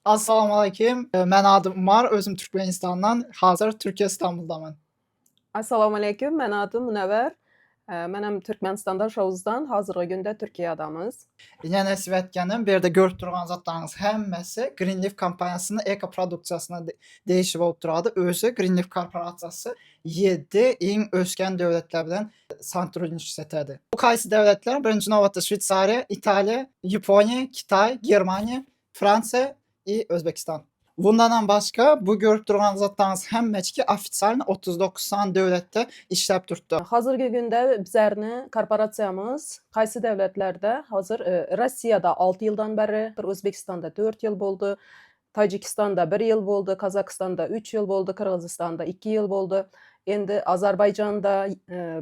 Assalamu alaykum. Mən adım Umar, özüm Türkmenistandan, hazır Türkiyə İstanbuldaman. Assalamu alaykum, mən adım Munəvvər. Mənəm Türkmənistandan, Şovuzdan, hazırki gündə Türkiyədəmiz. Yəni Svətgənin bir də görüb durğan zatlarınız həmməsi Greenleaf kompaniyasının eko produksiyasına değişib oturardı. Özü Greenleaf korporasiyası 7 in ölkən dövlətlərdən santrolunçisətədir. Bu qaysı dövlətlər? Birinci növbədə Şveysariya, İtaliya, Yaponiya, Kitay, Germaniya, Fransa və Özbəkistan. Bundan başqa bu görüb durğan zatlarınız həmməçki ofitsial 39 san dövlətdə işləb durdu. Hazırki gündə bizlərni korporasiyamız qaysı dövlətlərdə? Hazır Rusiyada 6 ildən bəri, Özbəkistanda 4 il oldu, Tacikistanda 1 il oldu, Kazakistanda 3 il oldu, Qırğızistanda 2 il oldu. Endi Azərbaycanda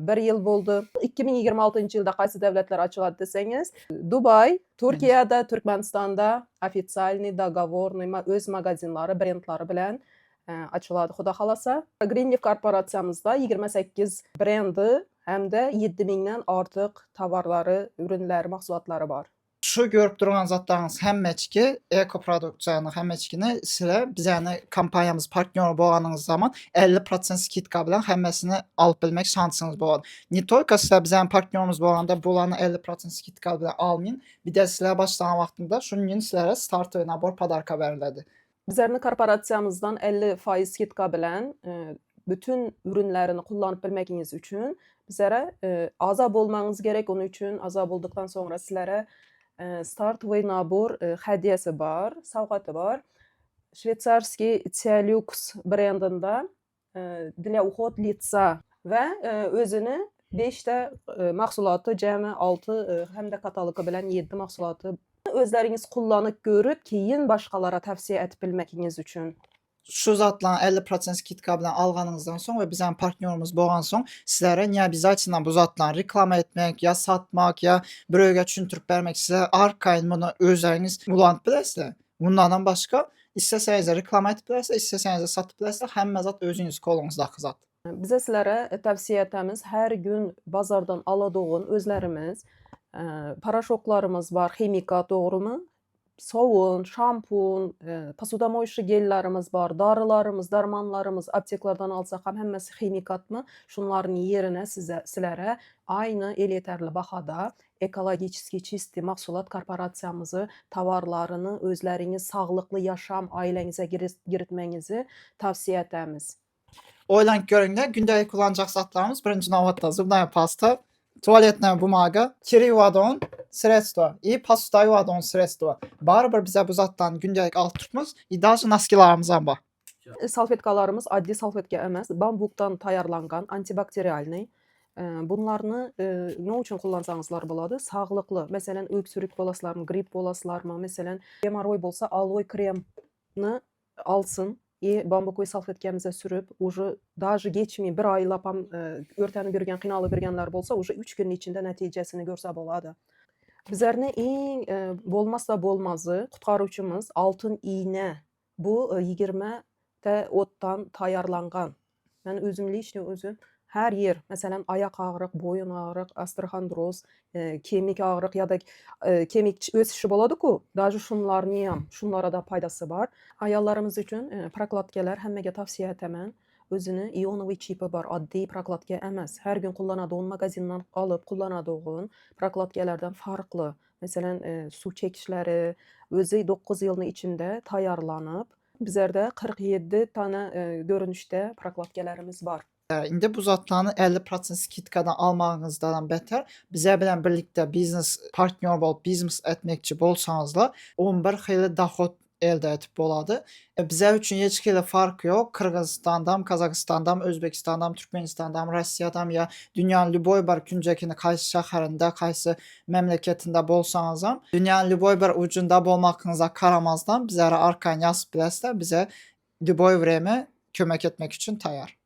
1 il oldu. 2026-cı ildə qaysı dövlətlər açıladı desəniz, Dubay, Türkiyədə, Türkmenistanda ofitsialni, dogovorni öz mağazinləri, brendləri bilən açıladı xuda xalasa. Greenleaf korporasiyamızda 28 brendi, həm də 7000-dən artıq tovarları, ürünləri, məhsullatları var. Şu görüb durğan zatlarınız həmməçki eko produksiyanı həmməçkini sizə bizəni kompaniyamız partnyor bolğanınız zaman 50% skitka bilan həmməsini alıb bilmək şansınız bolğan. Ne toyka sizə bizənin partnyorumuz bolğanda bulanı 50% skitka bilan almayın. Bir də sizə başlayan vaxtında şunun gün sizlərə start nabor padarka verildi. Bizlərin korporasiyamızdan 50% skitka bilən bütün ürünlərini kullanıb bilməyiniz üçün bizlərə azab olmanız gerek. Onun üçün azab olduqdan sonra sizlərə start və nabor hədiyyəsi var, savqatı var. Şveysarski Cialux brendində для уход лица və özünü 5 də məhsulatı, cəmi 6 həm də kataloqu bilən 7 məhsulatı özləriniz kullanıb görüb keyin başqalara tavsiyə edib bilməyiniz üçün. Şu zatların 50% skitka bilan alğanınızdan sonra və bizənin partnyorumuz bolğan son sizlərə niyə обязательно bu zatları reklama etmək, ya satmaq, ya birögə düşündürüb vermək sizə arkayn bunu özləriniz bulanıb biləsiniz. Bundan başqa istəsəniz reklama etib biləsiniz, istəsəniz satıb biləsiniz, həmmə zat özünüz qolunuzdakı zat. Bizə sizlərə tavsiyə etdiyimiz hər gün bazardan aladığın özlərimiz paraşoklarımız var, ximika doğrumu? Savun, şampun, posudamойшы gellərimiz var, darılarımız, darmanlarımız apteklardan alsaq həm həmməsi ximikatmı? Şunların yerinə sizlərə aynı el yetərli baxada ekologически чистый məhsulat korporasiyamızı, tovarlarını özləriniz sağlıqlı yaşam ailənizə giritmənizi tavsiyə etəmiz. Oylan görün də gündəlik kullanacaq zatlarımız birinci növbədə zubная pasta, tualetная бумага, киривадон средства и пастаювадон средства. Baribir bizə bu zatdan gündəlik alıb tutmuz, даже носкиlarımızdan var. Salfetkalarımız adli salfetka emas, bambukdan tayarlanğan, antibakterialni. Bunlarını nə üçün kullansanızlar buladı? Sağlıqlı, məsələn, öksürük bolaslarmı, grip bolaslarmı, məsələn, hemoroy bolsa aloe kremini alsın. Bambukoy salfetkəmizə sürüb, даже geçməyib, bir ay lapam örtəni görgən, xinalı görgənlər bolsa, 3 günün içində nəticəsini görsə boladı. Bizlərə ən bolmazsa bolmazı, qutqarıcımız altın iğnə. Bu 20 də otdan tayarlanğan. Mən özümlü işlə özüm hər yer, məsələn, ayaq ağrıq, boyun ağrıq, osteoxondroz, kemik ağrıq ya da kemik ösüşü boladı ki, даже şunlarnıyam, şunlara da faydası var. Ayallarımız üçün prokladkalar həmməgə tavsiyə etəmən. Özünü ionovi çipi var, addi prokladka emas. Hər gün kullanadığın mağazindən alıb kullanadığın prokladkalardan farklı. Məsələn, su çəkişləri özü 9 yılın içində tayarlanıb. Bizlərdə 47 tane görünüşdə prokladkalarımız var. İndi bu zatlarını 50% skitkadan almağınızdan bətər bizə bilən birlikdə biznes partnyor olub biznes etməkçi bolsanızlar 11 xeyli doxod əldə edib boladı. Bizə üçün heç xeyli fark yox. Qırğızıstandan, Qazaxıstandan, Özbəkistandan, Türkmenistandan, Rusiyadan ya dünyanın любой bir küncəkində qaysı şəhərində, qaysı məmləkətində bolsanızam, dünyanın любой bir ucunda bolmağınıza qaramazdan bizlərə arkan yazıb biləsizlər, bizə любой время kömək etmək üçün tayar.